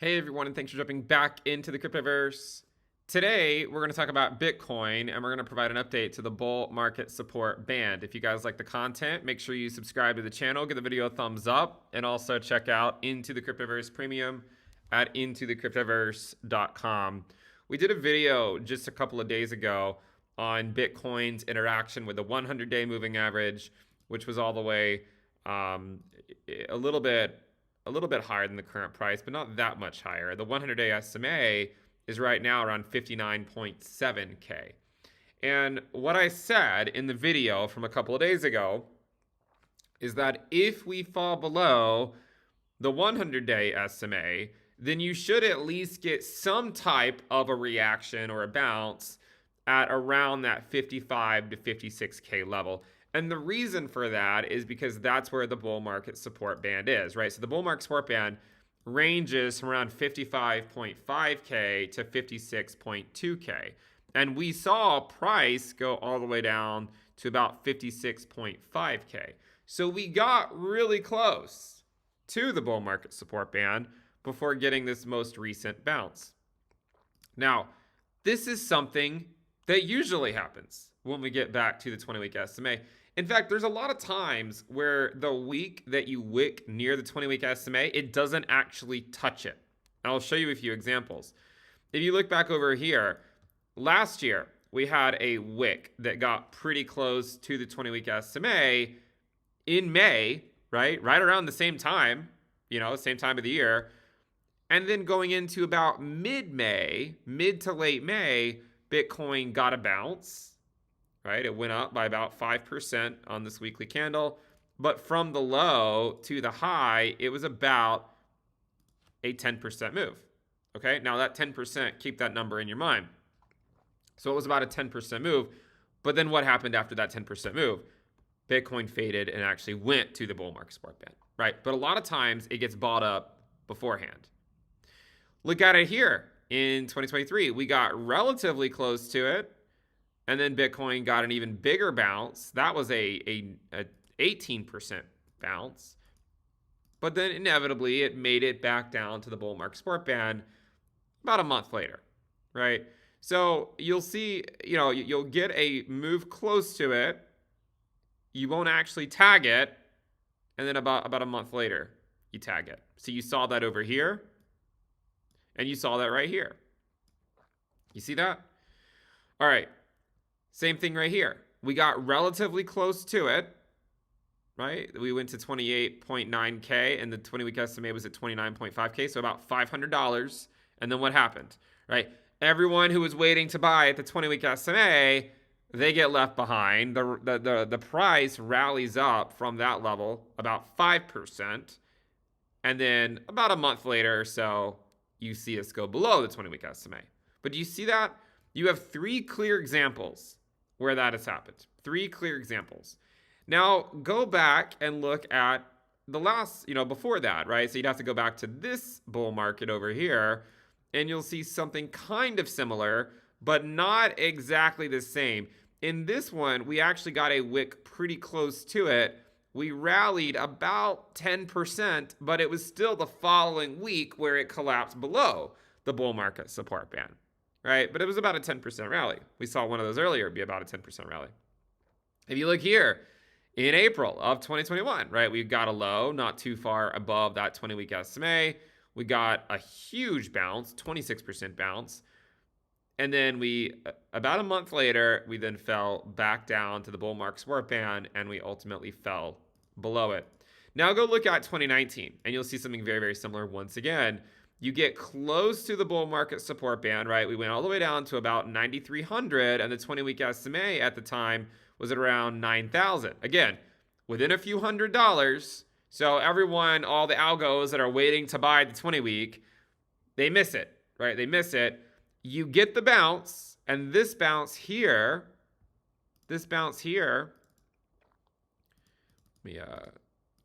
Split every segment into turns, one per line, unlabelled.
Hey everyone, and thanks for jumping back into the cryptoverse. Today, we're going to talk about Bitcoin, and we're going to provide an update to the bull market support band. If you guys like the content, make sure you subscribe to the channel, give the video a thumbs up, and also check out Into the Cryptoverse Premium at intothecryptoverse.com. We did a video just a couple of days ago on Bitcoin's interaction with the 100-day moving average, which was all the way a little bit higher than the current price, but not that much higher. The 100-day SMA is right now around 59.7K. And what I said in the video from a couple of days ago is that if we fall below the 100-day SMA, then you should at least get some type of a reaction or a bounce at around that 55 to 56K level. And the reason for that is because that's where the bull market support band is, right? So the bull market support band ranges from around 55.5K to 56.2K. And we saw price go all the way down to about 56.5K. So we got really close to the bull market support band before getting this most recent bounce. Now, this is something that usually happens when we get back to the 20-week SMA. In fact, there's a lot of times where the week that you wick near the 20-week SMA, it doesn't actually touch it. And I'll show you a few examples. If you look back over here, last year we had a wick that got pretty close to the 20-week SMA in May, right around the same time, same time of the year. And then going into about mid-May, mid to late May, Bitcoin got a bounce. Right, it went up by about 5% on this weekly candle, but from the low to the high, it was about a 10% move. Okay, now that 10%, keep that number in your mind. So it was about a 10% move, but then what happened after that 10% move? Bitcoin faded and actually went to the bull market support band, right? But a lot of times it gets bought up beforehand. Look at it here in 2023. We got relatively close to it. And then Bitcoin got an even bigger bounce. That was a 18% bounce. But then inevitably it made it back down to the bull market support band about a month later, right? So you'll see, you'll get a move close to it. You won't actually tag it. And then about a month later, you tag it. So you saw that over here. And you saw that right here. You see that? All right. Same thing right here. We got relatively close to it, right? We went to 28.9K and the 20-week SMA was at 29.5K, so about $500. And then what happened, right? Everyone who was waiting to buy at the 20-week SMA, they get left behind. The price rallies up from that level about 5%. And then about a month later or so, you see us go below the 20-week SMA. But do you see that? You have three clear examples where that has happened. Three clear examples. Now, go back and look at the last, before that, right? So you'd have to go back to this bull market over here, and you'll see something kind of similar, but not exactly the same. In this one, we actually got a wick pretty close to it. We rallied about 10%, but it was still the following week where it collapsed below the bull market support band. Right? But it was about a 10% rally. We saw one of those earlier be about a 10% rally. If you look here, in April of 2021, right, we got a low not too far above that 20-week SMA. We got a huge bounce, 26% bounce. And then about a month later, we then fell back down to the bull market support band, and we ultimately fell below it. Now go look at 2019, and you'll see something very, very similar once again. You get close to the bull market support band, right? We went all the way down to about 9,300, and the 20-week SMA at the time was at around 9,000. Again, within a few $100. So everyone, all the algos that are waiting to buy the 20-week, they miss it, right? They miss it. You get the bounce, and this bounce here, let me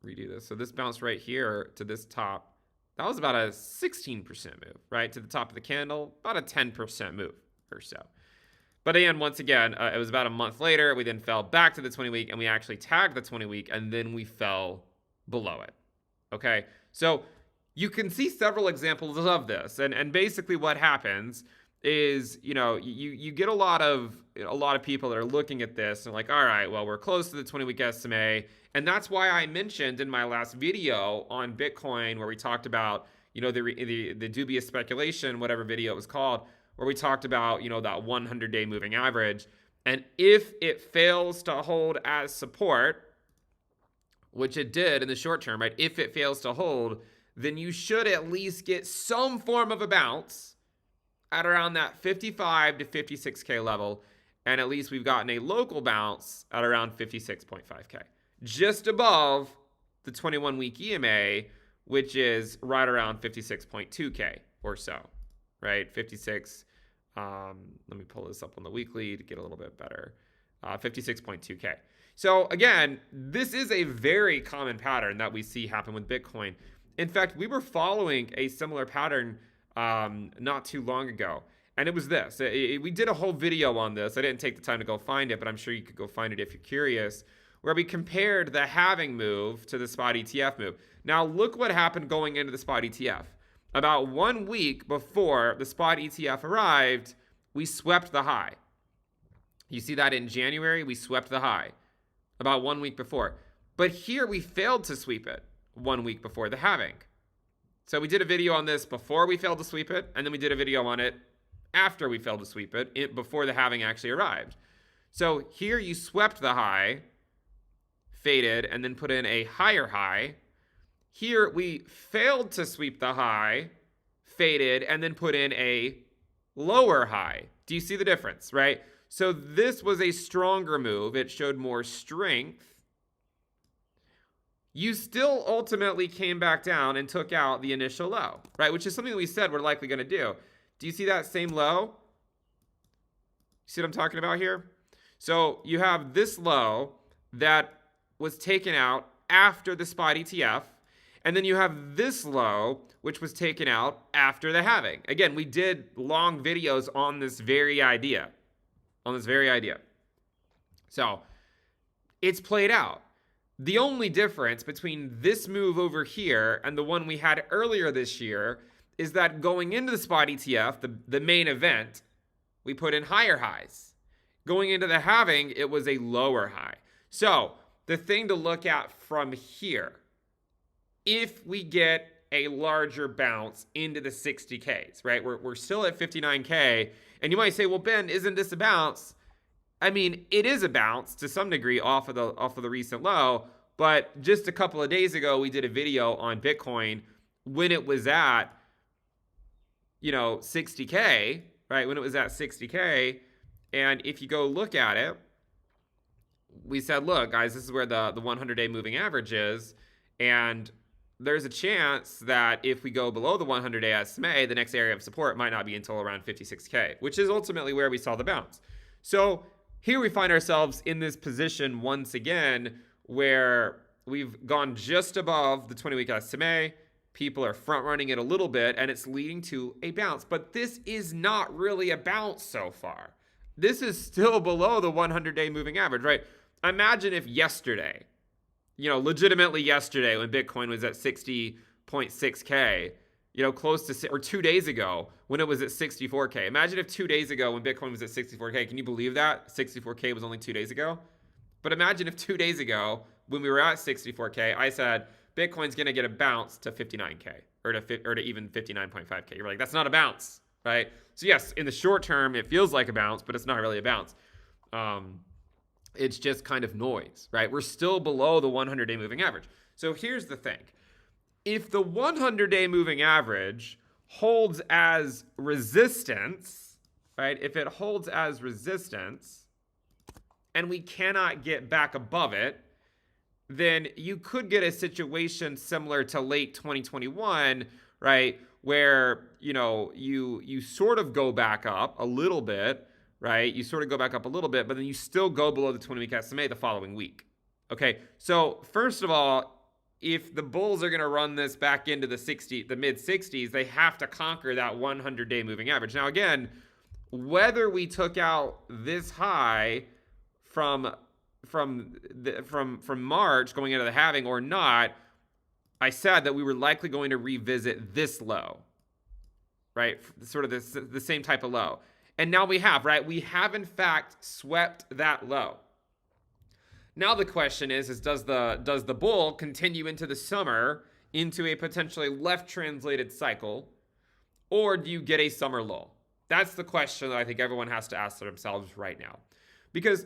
redo this. So this bounce right here to this top, that was about a 16% move, right? To the top of the candle, about a 10% move or so. But again, once again, it was about a month later. We then fell back to the 20-week, and we actually tagged the 20-week, and then we fell below it. Okay? So you can see several examples of this. And basically what happens is, you get a lot of people that are looking at this and like, all right, well, we're close to the 20-week SMA. And that's why I mentioned in my last video on Bitcoin, where we talked about, the dubious speculation, whatever video it was called, where we talked about, that 100-day moving average. And if it fails to hold as support, which it did in the short term, right? If it fails to hold, then you should at least get some form of a bounce at around that 55 to 56K level. And at least we've gotten a local bounce at around 56.5K, just above the 21-week EMA, which is right around 56.2K or so, right? 56. Let me pull this up on the weekly to get a little bit better. 56.2K. So again, this is a very common pattern that we see happen with Bitcoin. In fact, we were following a similar pattern not too long ago. And it was this. We did a whole video on this. I didn't take the time to go find it, but I'm sure you could go find it if you're curious, where we compared the halving move to the spot ETF move. Now, look what happened going into the spot ETF. About 1 week before the spot ETF arrived, we swept the high. You see that in January, we swept the high about 1 week before. But here we failed to sweep it 1 week before the halving. So we did a video on this before we failed to sweep it, and then we did a video on it after we failed to sweep it, before the halving actually arrived. So here you swept the high, faded, and then put in a higher high. Here we failed to sweep the high, faded, and then put in a lower high. Do you see the difference, right? So this was a stronger move. It showed more strength. You still ultimately came back down and took out the initial low, right? Which is something that we said we're likely going to do. Do you see that same low? See what I'm talking about here? So you have this low that was taken out after the spot ETF. And then you have this low, which was taken out after the halving. Again, we did long videos on this very idea. So it's played out. The only difference between this move over here and the one we had earlier this year is that going into the spot ETF, the main event, we put in higher highs. Going into the halving, it was a lower high. So the thing to look at from here, if we get a larger bounce into the 60Ks, right? We're still at 59K. And you might say, well, Ben, isn't this a bounce? I mean, it is a bounce to some degree off of the recent low. But just a couple of days ago, we did a video on Bitcoin when it was at, 60K, right? When it was at 60K. And if you go look at it, we said, look, guys, this is where the 100-day moving average is. And there's a chance that if we go below the 100-day SMA, the next area of support might not be until around 56K, which is ultimately where we saw the bounce. So here we find ourselves in this position once again where we've gone just above the 20-week SMA. People are front running it a little bit, and it's leading to a bounce. But this is not really a bounce so far. This is still below the 100-day moving average, right? Imagine if yesterday, legitimately yesterday when Bitcoin was at 60.6K, close to, or 2 days ago when it was at 64K. Imagine if 2 days ago when Bitcoin was at 64K, can you believe that? 64K was only 2 days ago. But imagine if 2 days ago when we were at 64K, I said, Bitcoin's going to get a bounce to 59K or to even 59.5K. You're like, that's not a bounce, right? So yes, in the short term, it feels like a bounce, but it's not really a bounce. It's just kind of noise, right? We're still below the 100-day moving average. So here's the thing. If the 100-day moving average holds as resistance, right? If it holds as resistance and we cannot get back above it, then you could get a situation similar to late 2021, right? Where, you sort of go back up a little bit, right? You sort of go back up a little bit, but then you still go below the 20-week SMA the following week. Okay, so first of all, if the bulls are going to run this back into the mid-60s, they have to conquer that 100-day moving average. Now, again, whether we took out this high from March going into the halving or not, I said that we were likely going to revisit this low, right? Sort of the same type of low. And now we have, right? We have in fact swept that low. Now the question is does the bull continue into the summer into a potentially left translated cycle, or do you get a summer lull? That's the question that I think everyone has to ask themselves right now. Because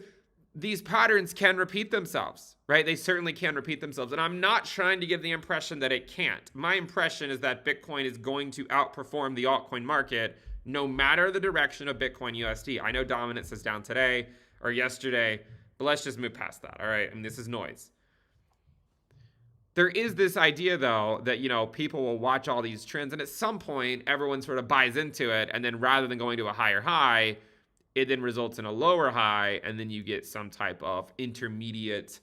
these patterns can repeat themselves, right? They certainly can repeat themselves. And I'm not trying to give the impression that it can't. My impression is that Bitcoin is going to outperform the altcoin market no matter the direction of Bitcoin USD. I know dominance is down today or yesterday, but let's just move past that, all right? I mean, this is noise. There is this idea, though, that, people will watch all these trends, and at some point, everyone sort of buys into it, and then rather than going to a higher high, it then results in a lower high, and then you get some type of intermediate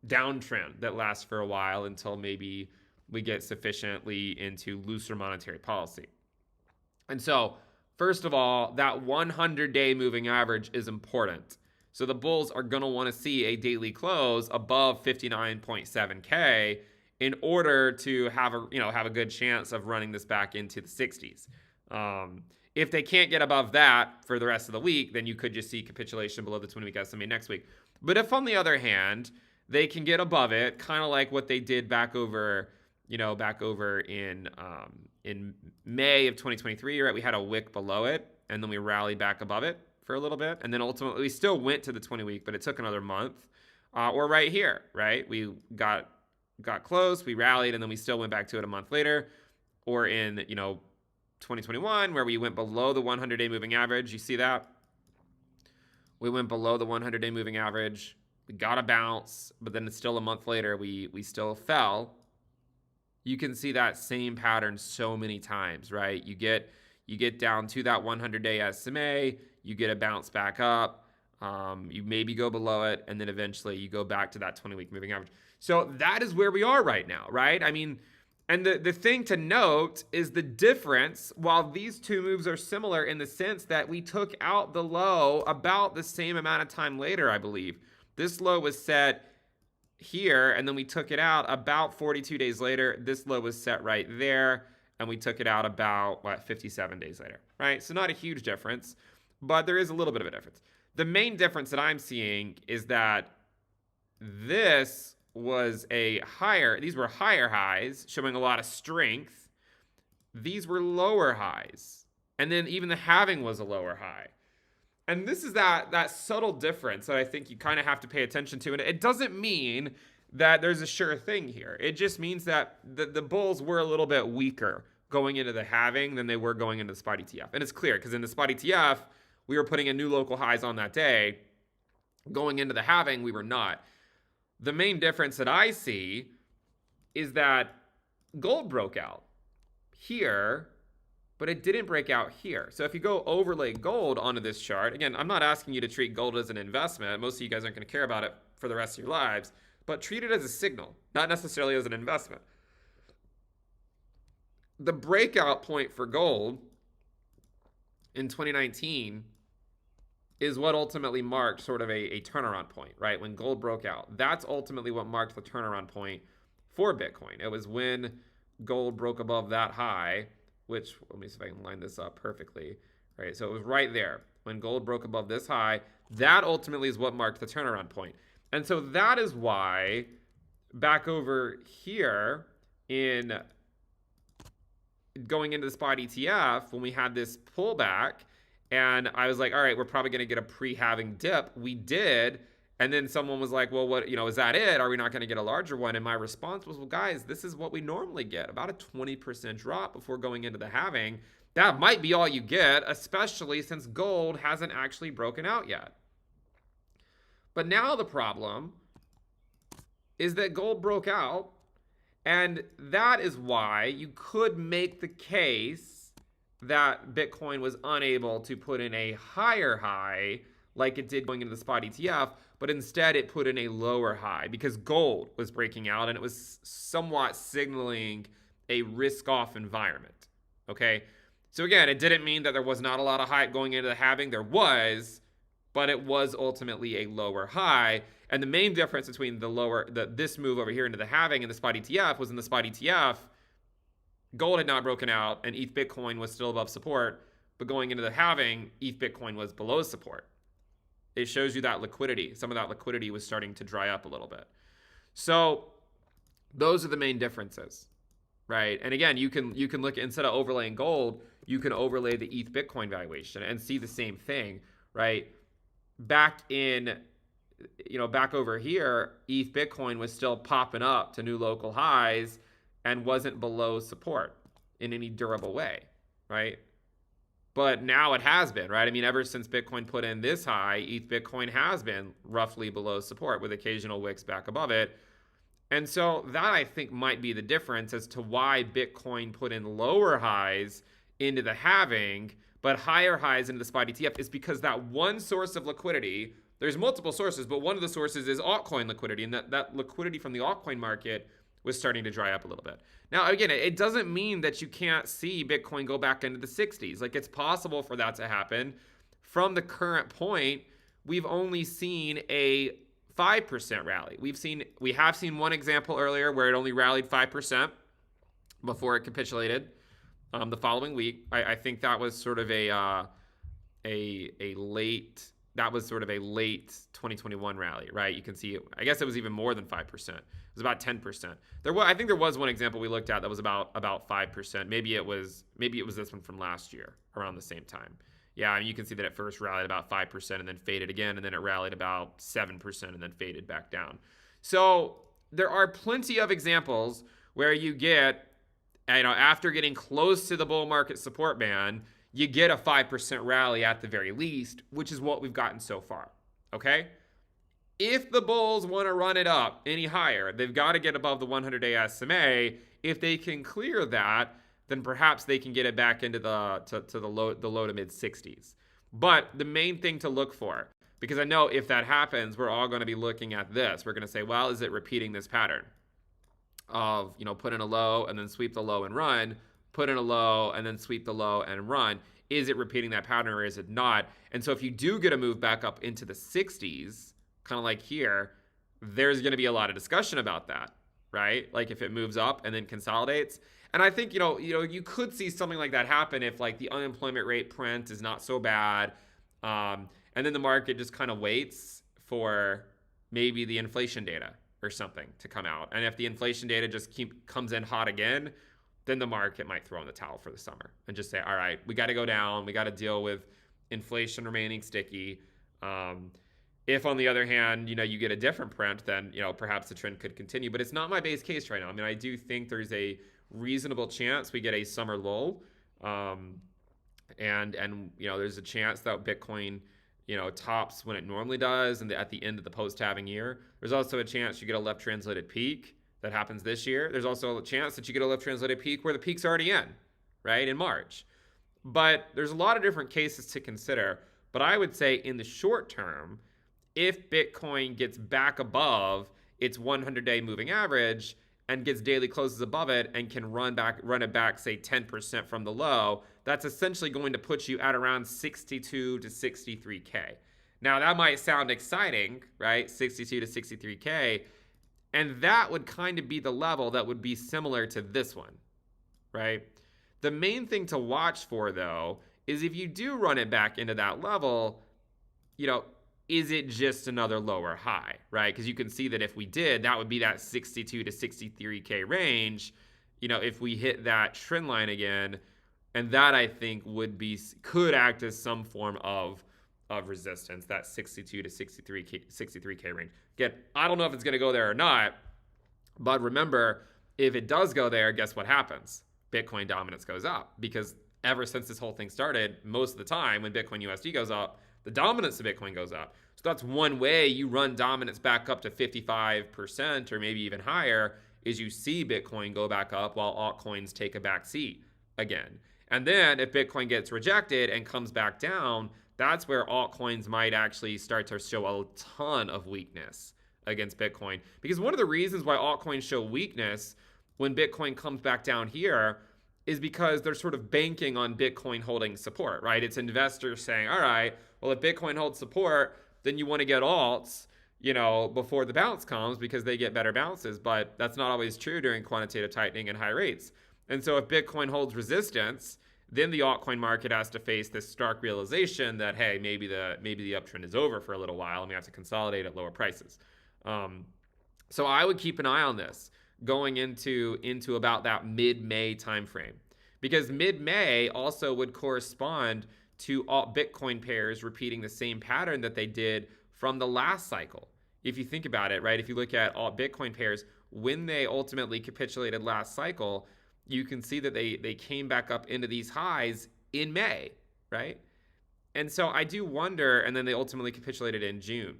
downtrend that lasts for a while until maybe we get sufficiently into looser monetary policy. And so, first of all, that 100-day moving average is important. So the bulls are going to want to see a daily close above 59.7K in order to have a good chance of running this back into the 60s. If they can't get above that for the rest of the week, then you could just see capitulation below the 20-week SMA next week. But if, on the other hand, they can get above it, kind of like what they did back over in May of 2023, right? We had a wick below it, and then we rallied back above it for a little bit, and then ultimately we still went to the 20-week, but it took another month. Or right here, right? We got close, we rallied, and then we still went back to it a month later. Or in 2021, where we went below the 100-day moving average. You see that? We went below the 100-day moving average. We got a bounce, but then it's still a month later, we still fell. You can see that same pattern so many times, right? You get down to that 100-day SMA, you get a bounce back up, you maybe go below it, and then eventually you go back to that 20-week moving average. So that is where we are right now, right? I mean, and the thing to note is the difference, while these two moves are similar in the sense that we took out the low about the same amount of time later, I believe. This low was set here, and then we took it out about 42 days later. This low was set right there, and we took it out about, 57 days later, right? So not a huge difference, but there is a little bit of a difference. The main difference that I'm seeing is that these were higher highs, showing a lot of strength. These were lower highs. And then even the halving was a lower high. And this is that subtle difference that I think you kind of have to pay attention to. And it doesn't mean that there's a sure thing here. It just means that the bulls were a little bit weaker going into the halving than they were going into the spot ETF. And it's clear because in the spot ETF, we were putting in new local highs on that day. Going into the halving, we were not. The main difference that I see is that gold broke out here, but it didn't break out here. So if you go overlay gold onto this chart, again, I'm not asking you to treat gold as an investment. Most of you guys aren't going to care about it for the rest of your lives, but treat it as a signal, not necessarily as an investment. The breakout point for gold in 2019 is what ultimately marked sort of a turnaround point, right? When gold broke out. That's ultimately what marked the turnaround point for Bitcoin. It was when gold broke above that high, which, let me see if I can line this up perfectly, right? So it was right there. When gold broke above this high, that ultimately is what marked the turnaround point. And so that is why back over here in going into the spot ETF, when we had this pullback, and I was like, all right, we're probably going to get a pre-halving dip. We did. And then someone was like, well, what, is that it? Are we not going to get a larger one? And my response was, well, guys, this is what we normally get, about a 20% drop before going into the halving. That might be all you get, especially since gold hasn't actually broken out yet. But now the problem is that gold broke out. And that is why you could make the case that Bitcoin was unable to put in a higher high like it did going into the spot ETF, but instead it put in a lower high because gold was breaking out and it was somewhat signaling a risk-off environment, okay? So again, it didn't mean that there was not a lot of hype going into the halving. There was, but it was ultimately a lower high. And the main difference between this move over here into the halving and the spot ETF was in the spot ETF, gold had not broken out and ETH Bitcoin was still above support, but going into the halving, ETH Bitcoin was below support. It shows you that liquidity. Some of that liquidity was starting to dry up a little bit. So those are the main differences, right? And again, you can look, instead of overlaying gold, you can overlay the ETH Bitcoin valuation and see the same thing, right? Back over here, ETH Bitcoin was still popping up to new local highs and wasn't below support in any durable way, right? But now it has been, right? I mean, ever since Bitcoin put in this high, ETH Bitcoin has been roughly below support with occasional wicks back above it. And so that, I think, might be the difference as to why Bitcoin put in lower highs into the halving, but higher highs into the spot ETF, is because that one source of liquidity, there's multiple sources, but one of the sources is altcoin liquidity, and that liquidity from the altcoin market was starting to dry up a little bit. Now, again, it doesn't mean that you can't see Bitcoin go back into the 60s. Like, it's possible for that to happen. From the current point, we've only seen a 5% rally. We have seen one example earlier where it only rallied 5% before it capitulated the following week. I think that was sort of a late 2021 rally, right? You can see, I guess it was even more than 5%. It was about 10%. I think there was one example we looked at that was about 5%. Maybe it was this one from last year around the same time. Yeah, I mean, you can see that it first rallied about 5% and then faded again, and then it rallied about 7% and then faded back down. So there are plenty of examples where you get, after getting close to the bull market support band, you get a 5% rally at the very least, which is what we've gotten so far, okay? If the bulls want to run it up any higher, they've got to get above the 100-day SMA. If they can clear that, then perhaps they can get it back into the low to mid 60s. But the main thing to look for, because I know if that happens, we're all going to be looking at this. We're going to say, well, is it repeating this pattern of, put in a low and then sweep the low and run, put in a low and then sweep the low and run? Is it repeating that pattern or is it not? And so if you do get a move back up into the 60s, kind of like here, there's going to be a lot of discussion about that, right? Like if it moves up and then consolidates. And I think, you could see something like that happen if like the unemployment rate print is not so bad. And then the market just kind of waits for maybe the inflation data or something to come out. And if the inflation data just comes in hot again, then the market might throw in the towel for the summer and just say, all right, we got to go down. We got to deal with inflation remaining sticky. If, on the other hand, you get a different print, then, perhaps the trend could continue. But it's not my base case right now. I mean, I do think there's a reasonable chance we get a summer lull. And there's a chance that Bitcoin, tops when it normally does and at the end of the post-halving year. There's also a chance you get a left translated peak that happens this year. There's also a chance that you get a left translated peak where the peak's already in, right, in March. But there's a lot of different cases to consider. But I would say in the short term, if Bitcoin gets back above its 100-day moving average and gets daily closes above it and can run it back, say 10% from the low, that's essentially going to put you at around 62 to 63K. Now that might sound exciting, right? 62 to 63K. And that would kind of be the level that would be similar to this one, right? The main thing to watch for, though, is if you do run it back into that level, is it just another lower high, right? Because you can see that if we did, that would be that 62 to 63K range, if we hit that trend line again. And that, I think, could act as some form of resistance, that 62 to 63K range. Again, I don't know if it's going to go there or not, but remember, if it does go there, guess what happens? Bitcoin dominance goes up, because ever since this whole thing started, most of the time when Bitcoin USD goes up, the dominance of Bitcoin goes up. So that's one way you run dominance back up to 55% or maybe even higher, is you see Bitcoin go back up while altcoins take a back seat again. And then if Bitcoin gets rejected and comes back down, that's where altcoins might actually start to show a ton of weakness against Bitcoin. Because one of the reasons why altcoins show weakness when Bitcoin comes back down here is because they're sort of banking on Bitcoin holding support, right? It's investors saying, all right, well, if Bitcoin holds support, then you want to get alts before the bounce comes because they get better bounces. But that's not always true during quantitative tightening and high rates. And so if Bitcoin holds resistance, then the altcoin market has to face this stark realization that, hey, maybe the uptrend is over for a little while and we have to consolidate at lower prices. So I would keep an eye on this going into about that mid-May timeframe, because mid-May also would correspond to alt Bitcoin pairs repeating the same pattern that they did from the last cycle. If you think about it, right? If you look at alt Bitcoin pairs, when they ultimately capitulated last cycle, you can see that they came back up into these highs in May, right? And so I do wonder, and then they ultimately capitulated in June.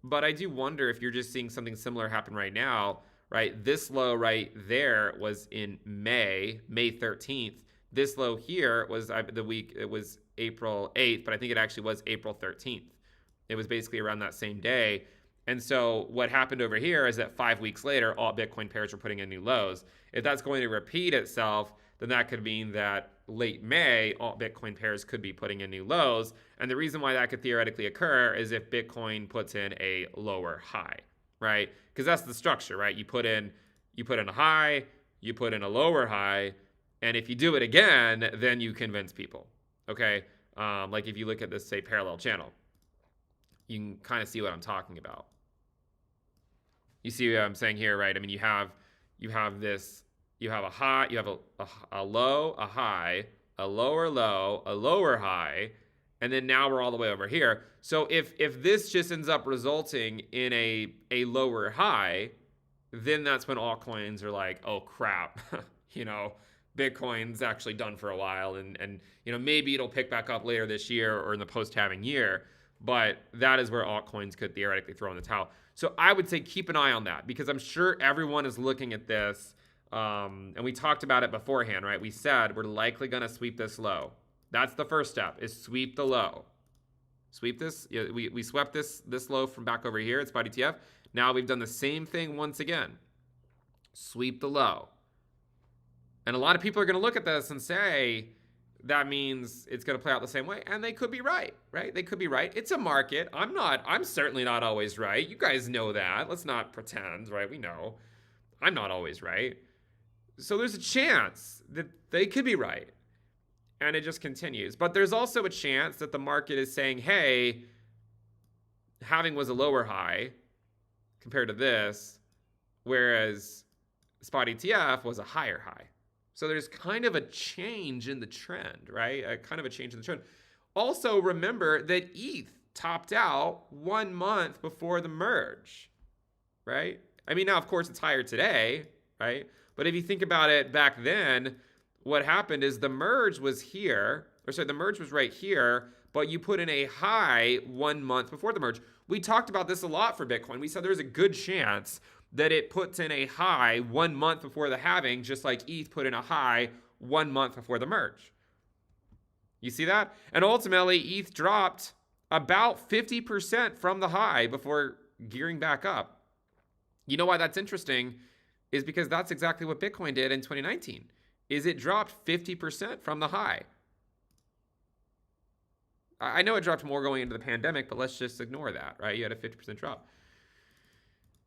But I do wonder if you're just seeing something similar happen right now, right? This low right there was in May 13th. This low here was it was April 8th, but I think it actually was April 13th. It was basically around that same day. And so what happened over here is that 5 weeks later, all Bitcoin pairs were putting in new lows. If that's going to repeat itself, then that could mean that late May, all Bitcoin pairs could be putting in new lows. And the reason why that could theoretically occur is if Bitcoin puts in a lower high, right? Because that's the structure, right? You put in a high, you put in a lower high, and if you do it again, then you convince people, okay? Like if you look at this, say, parallel channel, you can kind of see what I'm talking about. You see what I'm saying here, right? I mean, you have a high, you have a low, a high, a lower low, a lower high, and then now we're all the way over here. So if this just ends up resulting in a lower high, then that's when altcoins are like, oh crap, Bitcoin's actually done for a while, and maybe it'll pick back up later this year or in the post-halving year. But that is where altcoins could theoretically throw in the towel. So I would say keep an eye on that, because I'm sure everyone is looking at this. And we talked about it beforehand, right? We said we're likely going to sweep this low. That's the first step, is sweep the low. Sweep this. We swept this low from back over here at Spot ETF. Now we've done the same thing once again. Sweep the low. And a lot of people are going to look at this and say, that means it's going to play out the same way. And they could be right? They could be right. It's a market. I'm certainly not always right. You guys know that. Let's not pretend, right? We know I'm not always right. So there's a chance that they could be right. And it just continues. But there's also a chance that the market is saying, hey, halving was a lower high compared to this, whereas Spot ETF was a higher high. So there's kind of a change in the trend, right? Kind of a change in the trend. Also, remember that ETH topped out 1 month before the merge, right? I mean, now, of course, it's higher today, right? But if you think about it back then, what happened is the merge was here, the merge was right here, but you put in a high 1 month before the merge. We talked about this a lot for Bitcoin. We said there's a good chance that it puts in a high 1 month before the halving, just like ETH put in a high 1 month before the merge. You see that? And ultimately, ETH dropped about 50% from the high before gearing back up. You know why that's interesting? Is because that's exactly what Bitcoin did in 2019. Is it dropped 50% from the high. I know it dropped more going into the pandemic, but let's just ignore that, right? You had a 50% drop.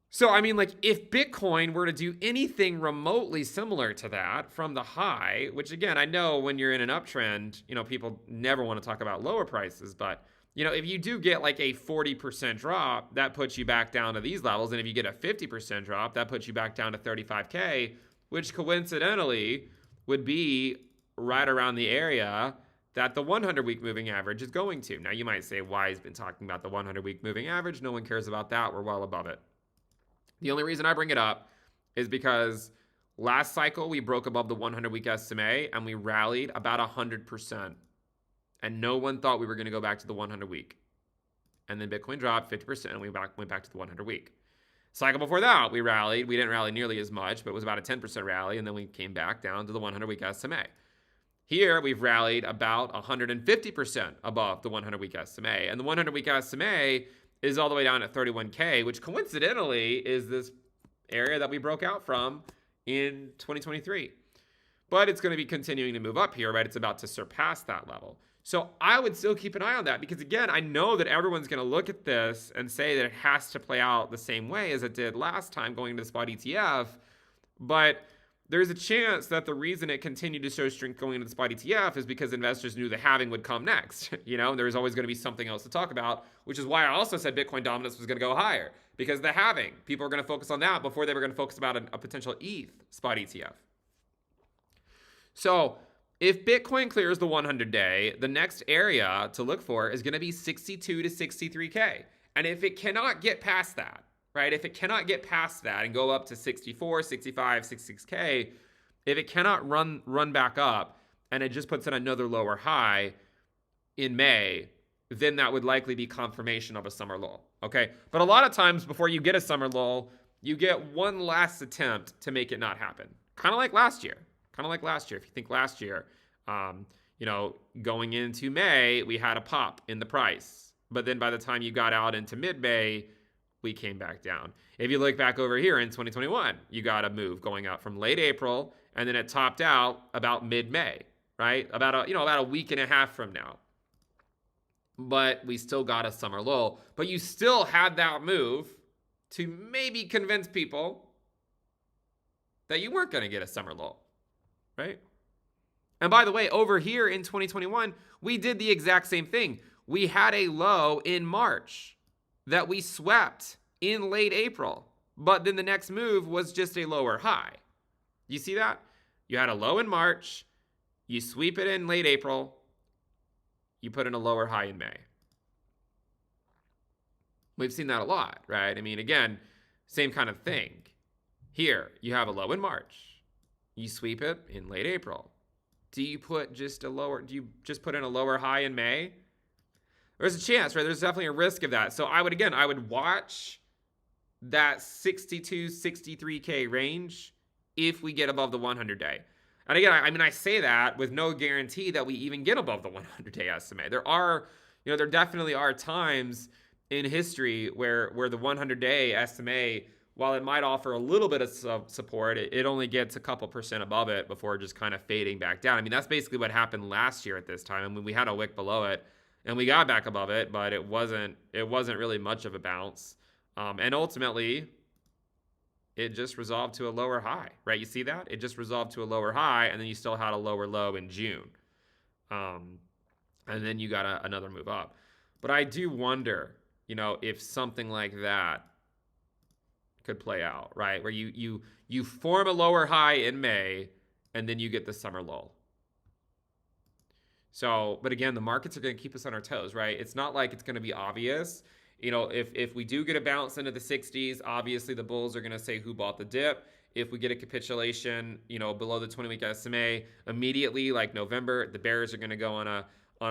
So, I mean, like, if Bitcoin were to do anything remotely similar to that from the high, which, again, I know when you're in an uptrend, people never want to talk about lower prices, but, if you do get like a 40% drop, that puts you back down to these levels. And if you get a 50% drop, that puts you back down to 35K, which coincidentally would be right around the area that the 100-week moving average is going to. Now, you might say, why he's been talking about the 100-week moving average? No one cares about that. We're well above it. The only reason I bring it up is because last cycle we broke above the 100-week SMA and we rallied about 100%. And no one thought we were going to go back to the 100-week. And then Bitcoin dropped 50% and we went back to the 100-week. Cycle before that, we rallied. We didn't rally nearly as much, but it was about a 10% rally. And then we came back down to the 100-week SMA. Here, we've rallied about 150% above the 100-week SMA. And the 100-week SMA is all the way down at 31K, which coincidentally is this area that we broke out from in 2023. but it's going to be continuing to move up here, right? It's about to surpass that level. So I would still keep an eye on that because, again, I know that everyone's going to look at this and say that it has to play out the same way as it did last time going to the spot ETF. But there's a chance that the reason it continued to show strength going into the spot ETF is because investors knew the halving would come next. There's always going to be something else to talk about, which is why I also said Bitcoin dominance was going to go higher, because the halving, people are going to focus on that before they were going to focus about a potential ETH spot ETF. So if Bitcoin clears the 100-day, the next area to look for is going to be 62 to 63K. And if it cannot get past that, right? If it cannot get past that and go up to 64, 65, 66K, if it cannot run back up and it just puts in another lower high in May, then that would likely be confirmation of a summer lull, okay? But a lot of times before you get a summer lull, you get one last attempt to make it not happen. Kind of like last year. If you think last year, going into May, we had a pop in the price. But then by the time you got out into mid-May, we came back down. If you look back over here in 2021, you got a move going up from late April, and then it topped out about mid-May, right? About a week and a half from now. But we still got a summer lull. But you still had that move to maybe convince people that you weren't going to get a summer lull, right? And by the way, over here in 2021, we did the exact same thing. We had a low in March that we swept in late April, but then the next move was just a lower high. You see that? You had a low in March, you sweep it in late April, you put in a lower high in May. We've seen that a lot, right? I mean, again, same kind of thing. Here, you have a low in March. You sweep it in late April. Do you just put in a lower high in May? There's a chance, right? There's definitely a risk of that. So I would watch that 62, 63K range if we get above the 100-day. And again, I say that with no guarantee that we even get above the 100-day SMA. There definitely are times in history where the 100-day SMA, while it might offer a little bit of support, it only gets a couple percent above it before just kind of fading back down. I mean, that's basically what happened last year at this time. I mean, we had a wick below it, and we got back above it, but it wasn't really much of a bounce. And ultimately, it just resolved to a lower high, right? You see that? It just resolved to a lower high, and then you still had a lower low in June. And then you got another move up. But I do wonder, if something like that could play out, right? Where you form a lower high in May, and then you get the summer lull. So, but again, the markets are going to keep us on our toes, right? It's not like it's going to be obvious. If we do get a bounce into the 60s, obviously the bulls are going to say who bought the dip. If we get a capitulation, below the 20-week SMA, immediately, like November, the bears are going to go on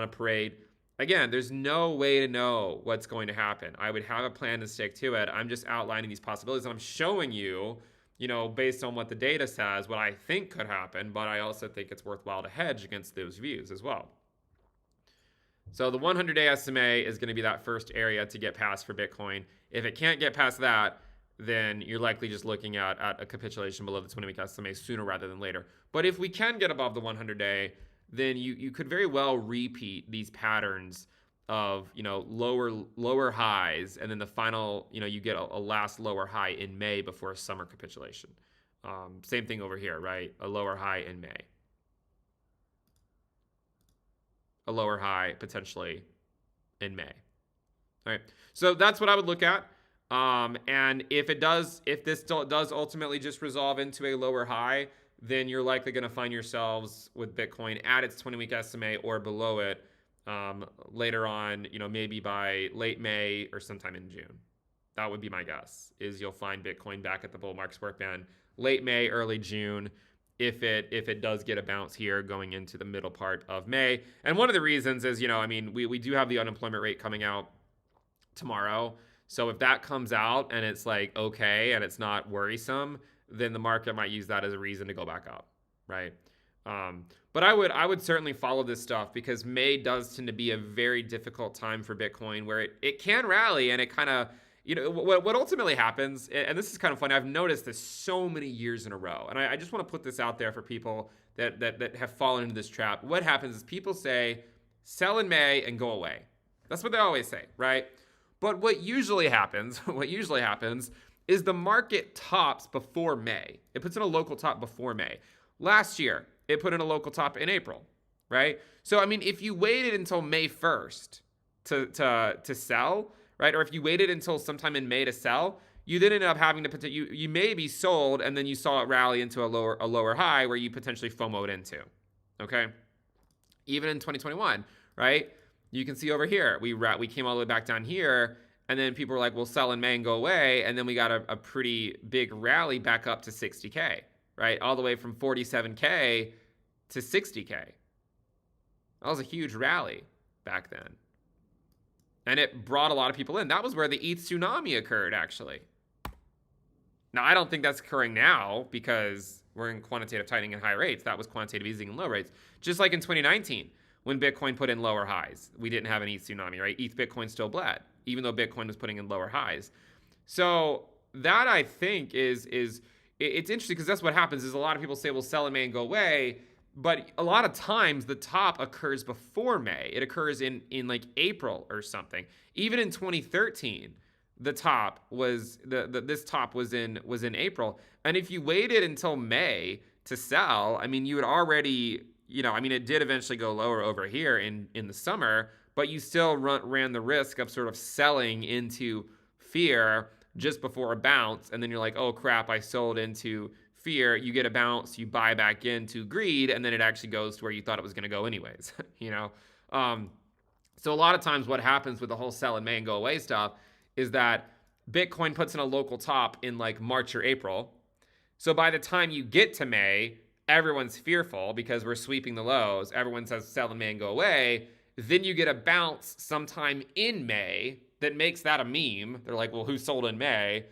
a parade. Again, there's no way to know what's going to happen. I would have a plan to stick to it. I'm just outlining these possibilities. I'm showing you, based on what the data says, what I think could happen, but I also think it's worthwhile to hedge against those views as well. So the 100-day SMA is going to be that first area to get past for Bitcoin. If it can't get past that, then you're likely just looking at a capitulation below the 20-week SMA sooner rather than later. But if we can get above the 100-day, then you could very well repeat these patterns of lower highs, and then the final, you get a last lower high in May before a summer capitulation. Same thing over here, right? A lower high in May. A lower high potentially in May. All right, so that's what I would look at. And if this does ultimately just resolve into a lower high, then you're likely going to find yourselves with Bitcoin at its 20-week SMA or below it later on, maybe by late May or sometime in June. That would be my guess, is you'll find Bitcoin back at the bull market support band late May, early June, if it does get a bounce here going into the middle part of May. And one of the reasons is, we do have the unemployment rate coming out tomorrow. So if that comes out and it's like, okay, and it's not worrisome, then the market might use that as a reason to go back up, right? But I would certainly follow this stuff, because May does tend to be a very difficult time for Bitcoin, where it can rally, and it kind of, what ultimately happens, and this is kind of funny, I've noticed this so many years in a row, and I just want to put this out there for people that have fallen into this trap. What happens is people say, sell in May and go away. That's what they always say, right? But what usually happens, is the market tops before May. It puts in a local top before May. Last year, it put in a local top in April, right? So, I mean, if you waited until May 1st to sell, right? Or if you waited until sometime in May to sell, you then ended up having to you may be sold, and then you saw it rally into a lower high where you potentially FOMO'd into. Okay, even in 2021, right? You can see over here we came all the way back down here, and then people were like, "We'll sell in May and go away," and then we got a pretty big rally back up to 60K, right? All the way from 47K to 60K. That was a huge rally back then. And it brought a lot of people in. That was where the ETH tsunami occurred, actually. Now, I don't think that's occurring now because we're in quantitative tightening and high rates. That was quantitative easing and low rates. Just like in 2019, when Bitcoin put in lower highs, we didn't have an ETH tsunami, right? ETH Bitcoin still bled, even though Bitcoin was putting in lower highs. So that, I think, is it's interesting because that's what happens is a lot of people say, well, sell in May and go away. But a lot of times the top occurs before May. It occurs in like April or something. Even in 2013, the top was this top was in April. And if you waited until May to sell, I mean, you would already, I mean, it did eventually go lower over here in the summer, but you still ran the risk of sort of selling into fear just before a bounce, and then you're like, oh crap, I sold into fear. You get a bounce, you buy back into greed, and then it actually goes to where you thought it was going to go anyways. So a lot of times what happens with the whole sell in May and go away stuff is that Bitcoin puts in a local top in like March or April. So by the time you get to May, everyone's fearful because we're sweeping the lows. Everyone says sell in May and go away. Then you get a bounce sometime in May that makes that a meme. They're like, well, who sold in May?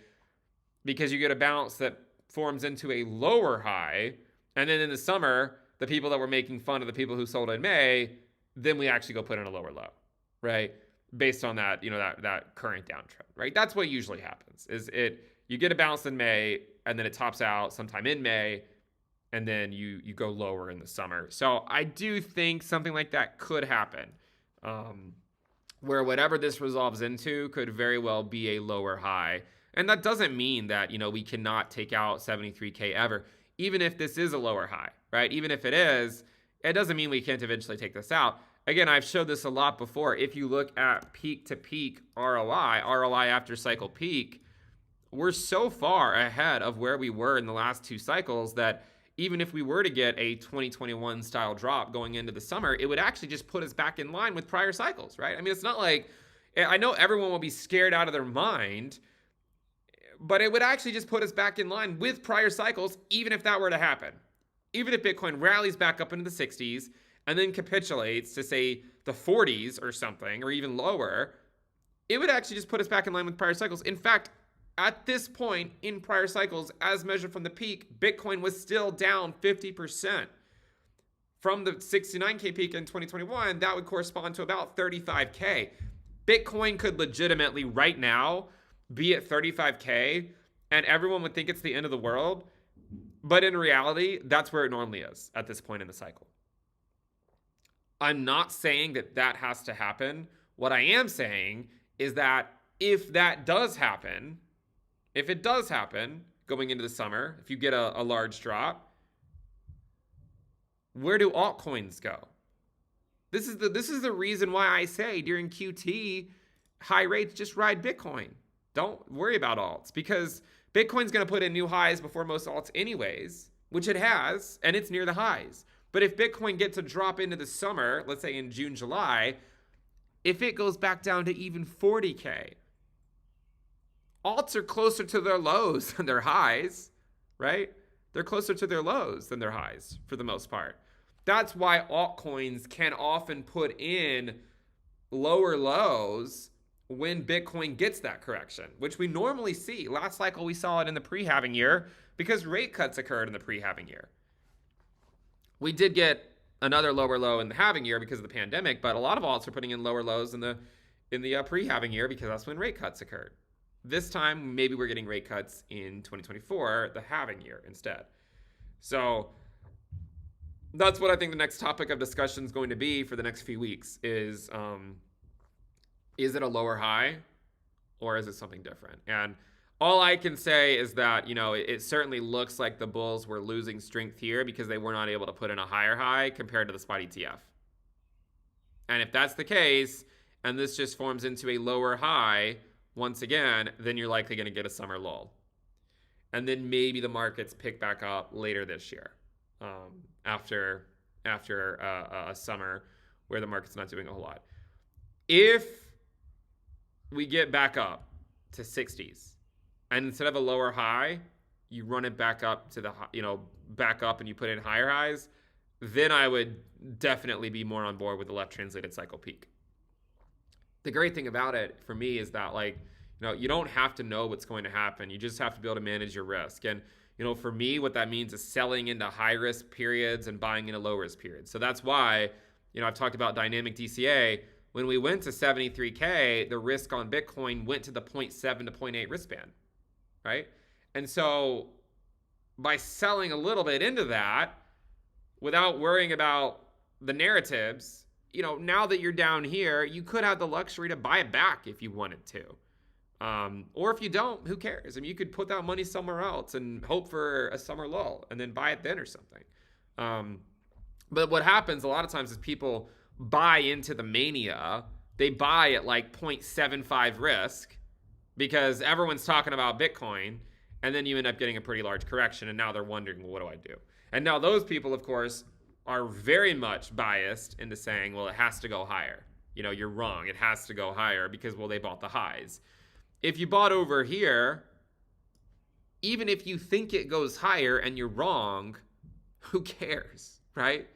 Because you get a bounce that forms into a lower high, and then in the summer, the people that were making fun of the people who sold in May, then we actually go put in a lower low, right? Based on that, that current downtrend, right? That's what usually happens. You get a bounce in May, and then it tops out sometime in May, and then you go lower in the summer. So I do think something like that could happen, where whatever this resolves into could very well be a lower high. And that doesn't mean that, we cannot take out 73K ever, even if this is a lower high, right? Even if it is, it doesn't mean we can't eventually take this out. Again, I've showed this a lot before. If you look at peak to peak ROI after cycle peak, we're so far ahead of where we were in the last two cycles that even if we were to get a 2021 style drop going into the summer, it would actually just put us back in line with prior cycles, right? I mean, it's not like, I know everyone will be scared out of their mind, but it would actually just put us back in line with prior cycles, even if that were to happen. Even if Bitcoin rallies back up into the 60s and then capitulates to, say, the 40s or something, or even lower, it would actually just put us back in line with prior cycles. In fact, at this point in prior cycles, as measured from the peak, Bitcoin was still down 50%. From the 69K peak in 2021, that would correspond to about 35K. Bitcoin could legitimately, right now, be at 35K, and everyone would think it's the end of the world. But in reality, that's where it normally is at this point in the cycle. I'm not saying that has to happen. What I am saying is that if that does happen, if it does happen going into the summer, if you get a large drop, where do altcoins go? This is the reason why I say during QT, high rates, just ride Bitcoin. Don't worry about alts, because Bitcoin's going to put in new highs before most alts anyways, which it has, and it's near the highs. But if Bitcoin gets a drop into the summer, let's say in June, July, if it goes back down to even 40K, alts are closer to their lows than their highs, right? They're closer to their lows than their highs for the most part. That's why altcoins can often put in lower lows when Bitcoin gets that correction, which we normally see. Last cycle, we saw it in the pre-halving year because rate cuts occurred in the pre-halving year. We did get another lower low in the halving year because of the pandemic, but a lot of alts are putting in lower lows in the pre-halving year because that's when rate cuts occurred. This time, maybe we're getting rate cuts in 2024, the halving year instead. So that's what I think the next topic of discussion is going to be for the next few weeks is it a lower high or is it something different? And all I can say is that, it certainly looks like the bulls were losing strength here because they were not able to put in a higher high compared to the spot ETF. And if that's the case, and this just forms into a lower high once again, then you're likely going to get a summer lull. And then maybe the markets pick back up later this year, after a summer where the market's not doing a whole lot. If we get back up to 60s, and instead of a lower high, you run it back up to the, back up and you put in higher highs, then I would definitely be more on board with the left translated cycle peak. The great thing about it for me is that, you don't have to know what's going to happen. You just have to be able to manage your risk. And, for me, what that means is selling into high risk periods and buying into low risk periods. So that's why, I've talked about dynamic DCA. When we went to 73K, the risk on Bitcoin went to the 0.7 to 0.8 risk band, right? And so by selling a little bit into that without worrying about the narratives, now that you're down here, you could have the luxury to buy it back if you wanted to. Or if you don't, who cares? I mean, you could put that money somewhere else and hope for a summer lull and then buy it then or something. But what happens a lot of times is people buy into the mania. They buy at 0.75 risk because everyone's talking about Bitcoin, and then you end up getting a pretty large correction, and now they're wondering, well, what do I do? And now those people, of course, are very much biased into saying, well, it has to go higher. You're wrong. It has to go higher because, well, they bought the highs. If you bought over here, even if you think it goes higher and you're wrong, who cares, right?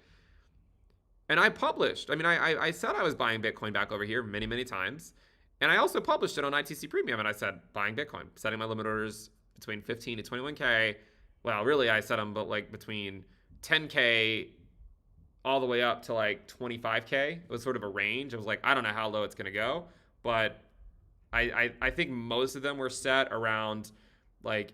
And I published. I said I was buying Bitcoin back over here many, many times. And I also published it on ITC Premium. And I said, buying Bitcoin, setting my limit orders between 15 to 21K. Well, really, I set them between 10K all the way up to 25K. It was sort of a range. I was I don't know how low it's going to go. But I think most of them were set around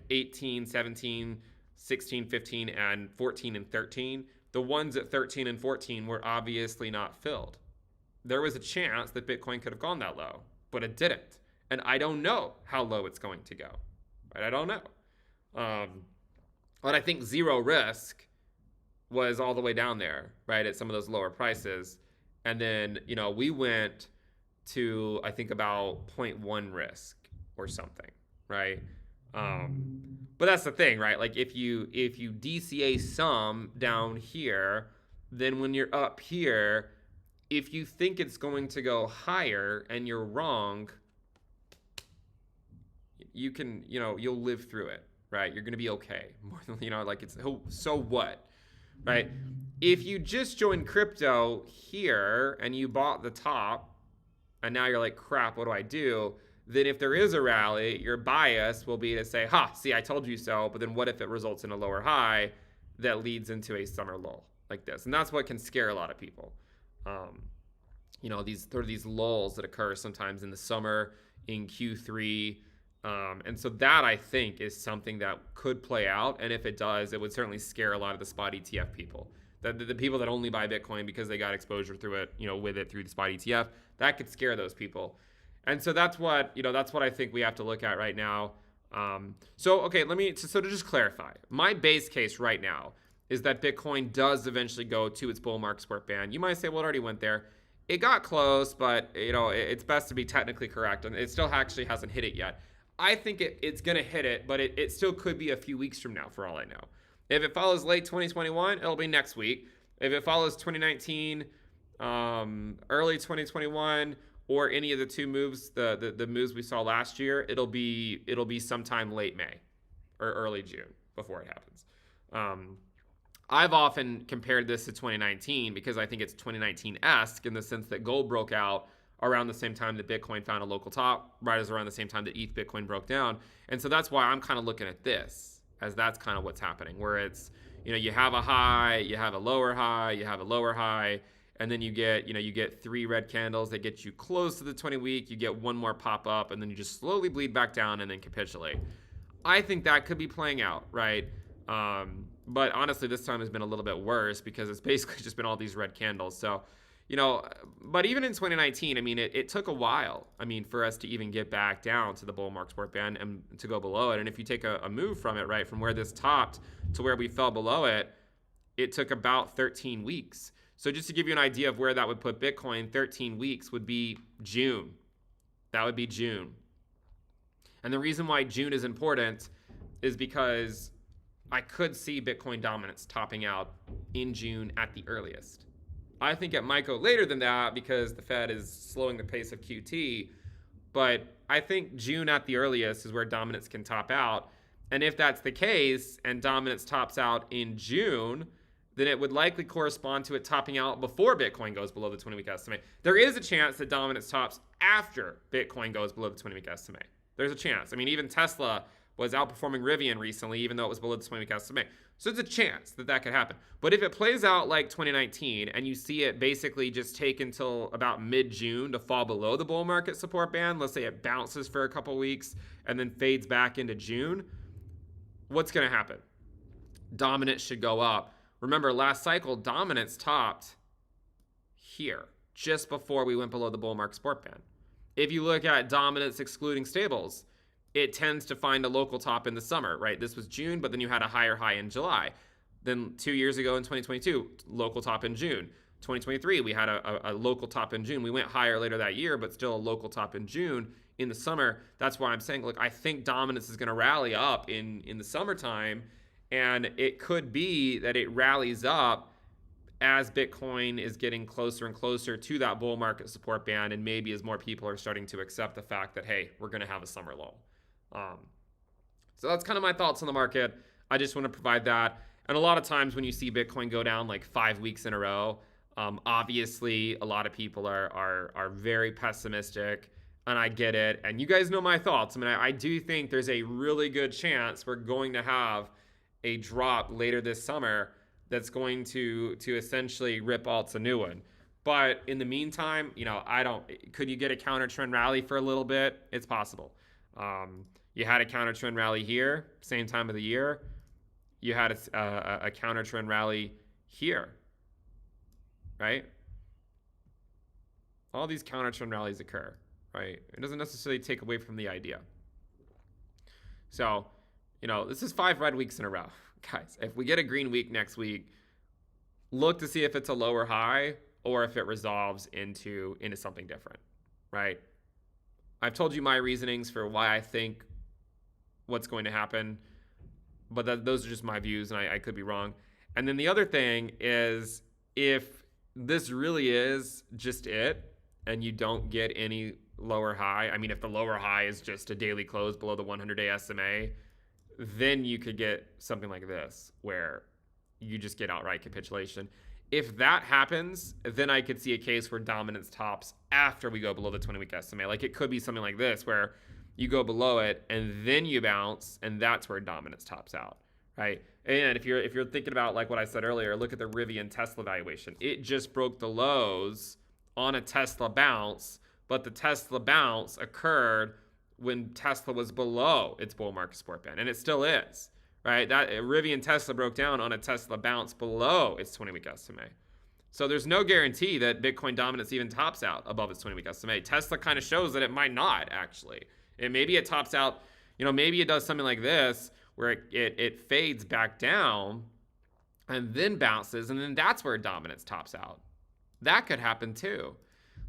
18, 17, 16, 15, and 14 and 13. The ones at 13 and 14 were obviously not filled. There was a chance that Bitcoin could have gone that low, but it didn't. And I don't know how low it's going to go. Right? I don't know. But I think zero risk was all the way down there, right, at some of those lower prices. And then, we went to, I think, about 0.1 risk or something, right? But that's the thing, right? If you DCA some down here, then when you're up here, if you think it's going to go higher and you're wrong, you can, you'll live through it, right? You're going to be okay. It's, so what, right? If you just joined crypto here and you bought the top and now you're crap, what do I do? Then if there is a rally, your bias will be to say, see, I told you so. But then what if it results in a lower high that leads into a summer lull like this? And that's what can scare a lot of people. These lulls that occur sometimes in the summer, in Q3. And so that, I think, is something that could play out. And if it does, it would certainly scare a lot of the spot ETF people. The people that only buy Bitcoin because they got exposure through it, with it through the spot ETF, that could scare those people. And so that's what I think we have to look at right now. So to just clarify, my base case right now is that Bitcoin does eventually go to its bull market support band. You might say, well, it already went there. It got close, but it's best to be technically correct, and it still actually hasn't hit it yet. I think it's going to hit it, but it still could be a few weeks from now, for all I know. If it follows late 2021, it'll be next week. If it follows 2019, early 2021, or any of the two moves, the moves we saw last year, it'll be sometime late May or early June before it happens. I've often compared this to 2019 because I think it's 2019-esque in the sense that gold broke out around the same time that Bitcoin found a local top, right as around the same time that ETH Bitcoin broke down. And so that's why I'm kind of looking at this as that's kind of what's happening, where it's, you have a high, you have a lower high, you have a lower high, and then you get 3 red candles that get you close to the 20-week, you get one more pop up, and then you just slowly bleed back down and then capitulate. I think that could be playing out, right? But honestly, this time has been a little bit worse because it's basically just been all these red candles. So, but even in 2019, I mean, it took a while, I mean, for us to even get back down to the bull market support band and to go below it. And if you take a move from it, right, from where this topped to where we fell below it, it took about 13 weeks. So just to give you an idea of where that would put Bitcoin, 13 weeks would be June. That would be June. And the reason why June is important is because I could see Bitcoin dominance topping out in June at the earliest. I think it might go later than that because the Fed is slowing the pace of QT, but I think June at the earliest is where dominance can top out. And if that's the case and dominance tops out in June, then it would likely correspond to it topping out before Bitcoin goes below the 20-week SMA. There is a chance that dominance tops after Bitcoin goes below the 20-week SMA. There's a chance. I mean, even Tesla was outperforming Rivian recently, even though it was below the 20-week SMA. So it's a chance that that could happen. But if it plays out like 2019 and you see it basically just take until about mid-June to fall below the bull market support band, let's say it bounces for a couple weeks and then fades back into June, what's going to happen? Dominance should go up. Remember, last cycle, dominance topped here, just before we went below the bull market support band. If you look at dominance excluding stables, it tends to find a local top in the summer, right? This was June, but then you had a higher high in July. Then 2 years ago in 2022, local top in June. 2023, we had a local top in June. We went higher later that year, but still a local top in June. In the summer, that's why I'm saying, look, I think dominance is going to rally up in the summertime, and it could be that it rallies up as Bitcoin is getting closer and closer to that bull market support band, and maybe as more people are starting to accept the fact that, hey, we're going to have a summer lull. So that's kind of my thoughts on the market. I just want to provide that. And a lot of times when you see Bitcoin go down like 5 weeks in a row, obviously a lot of people are very pessimistic, and I get it. And you guys know my thoughts. I mean, I do think there's a really good chance we're going to have a drop later this summer that's going to essentially rip alts a new one. But in the meantime, could you get a counter trend rally for a little bit? It's possible. You had a counter trend rally here, same time of the year. You had a counter trend rally here, right? All these counter trend rallies occur, right? It doesn't necessarily take away from the idea. So, this is 5 red weeks in a row. Guys, if we get a green week next week, look to see if it's a lower high or if it resolves into something different, right? I've told you my reasonings for why I think what's going to happen, but those are just my views, and I could be wrong. And then the other thing is, if this really is just it, and you don't get any lower high, I mean, if the lower high is just a daily close below the 100-day SMA, then you could get something like this, where you just get outright capitulation. If that happens, then I could see a case where dominance tops after we go below the 20-week SMA. Like, it could be something like this, where you go below it and then you bounce, and that's where dominance tops out, right? And if you're thinking about like what I said earlier, look at the Rivian Tesla valuation. It just broke the lows on a Tesla bounce, but the Tesla bounce occurred when Tesla was below its bull market support band, and it still is. Right, that Rivian Tesla broke down on a Tesla bounce below its 20-week SMA. So there's no guarantee that Bitcoin dominance even tops out above its 20-week SMA. Tesla kind of shows that it might not, actually. And maybe it tops out, maybe it does something like this, where it fades back down and then bounces, and then that's where dominance tops out. That could happen too.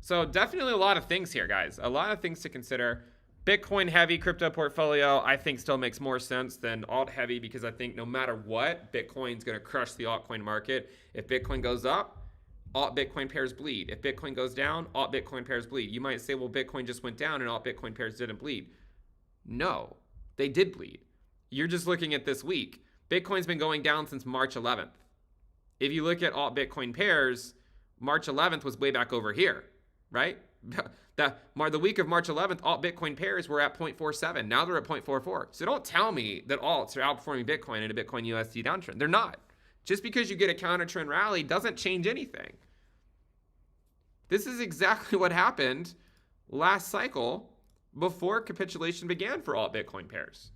So definitely a lot of things here, guys. A lot of things to consider. Bitcoin heavy crypto portfolio, I think, still makes more sense than alt heavy, because I think no matter what, Bitcoin's going to crush the altcoin market. If Bitcoin goes up, alt Bitcoin pairs bleed. If Bitcoin goes down, alt Bitcoin pairs bleed. You might say, well, Bitcoin just went down and alt Bitcoin pairs didn't bleed. No, they did bleed. You're just looking at this week. Bitcoin's been going down since March 11th. If you look at alt Bitcoin pairs, March 11th was way back over here, right? The week of March 11th, alt Bitcoin pairs were at 0.47. Now they're at 0.44. So don't tell me that alts are outperforming Bitcoin in a Bitcoin USD downtrend. They're not. Just because you get a counter trend rally doesn't change anything. This is exactly what happened last cycle before capitulation began for alt Bitcoin pairs.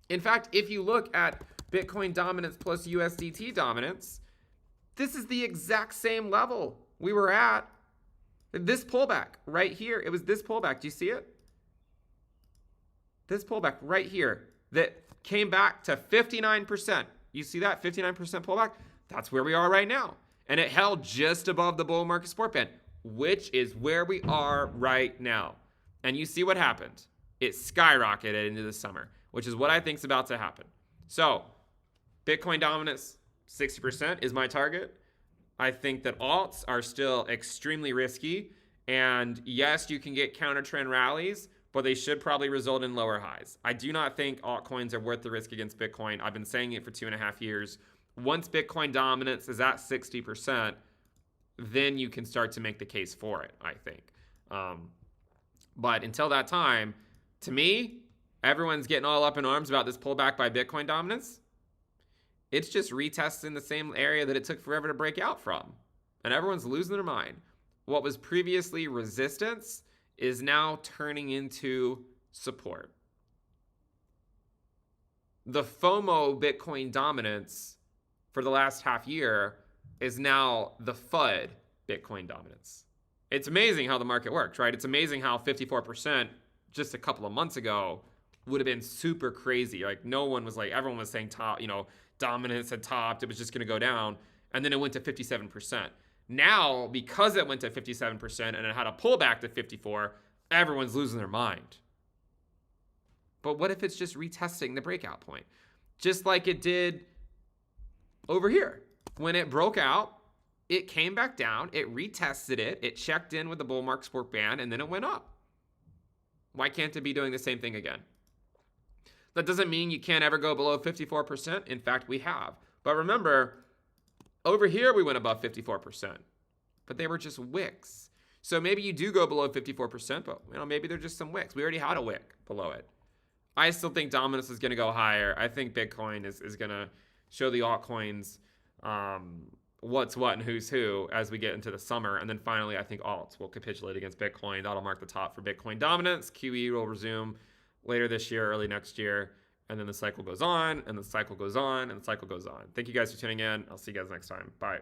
In fact, if you look at Bitcoin dominance plus USDT dominance, this is the exact same level we were at. This pullback right here, it was this pullback. Do you see it? This pullback right here that came back to 59%. You see that 59% pullback? That's where we are right now. And it held just above the bull market support band, which is where we are right now. And you see what happened. It skyrocketed into the summer, which is what I think is about to happen. So Bitcoin dominance, 60% is my target. I think that alts are still extremely risky. And yes, you can get counter trend rallies, but they should probably result in lower highs. I do not think altcoins are worth the risk against Bitcoin. I've been saying it for 2.5 years. Once Bitcoin dominance is at 60%, then you can start to make the case for it, I think. But until that time, to me, everyone's getting all up in arms about this pullback by Bitcoin dominance. It's just retesting the same area that it took forever to break out from. And everyone's losing their mind. What was previously resistance is now turning into support. The FOMO Bitcoin dominance for the last half year is now the FUD Bitcoin dominance. It's amazing how the market works, right? It's amazing how 54% just a couple of months ago would have been super crazy. Like no one was like, everyone was saying dominance had topped, it was just going to go down. And then it went to 57%. Now, because it went to 57% and it had a pullback to 54, everyone's losing their mind. But what if it's just retesting the breakout point? Just like it did over here. When it broke out, it came back down, it retested it, it checked in with the bull market support band, and then it went up. Why can't it be doing the same thing again? That doesn't mean you can't ever go below 54%. In fact, we have. But remember, over here we went above 54%, but they were just wicks. So maybe you do go below 54%, but maybe they're just some wicks. We already had a wick below it. I still think dominance is going to go higher. I think Bitcoin is going to show the altcoins what's what and who's who as we get into the summer. And then finally, I think alts will capitulate against Bitcoin. That'll mark the top for Bitcoin dominance. QE will resume later this year, early next year. And then the cycle goes on, and the cycle goes on, and the cycle goes on. Thank you guys for tuning in. I'll see you guys next time. Bye.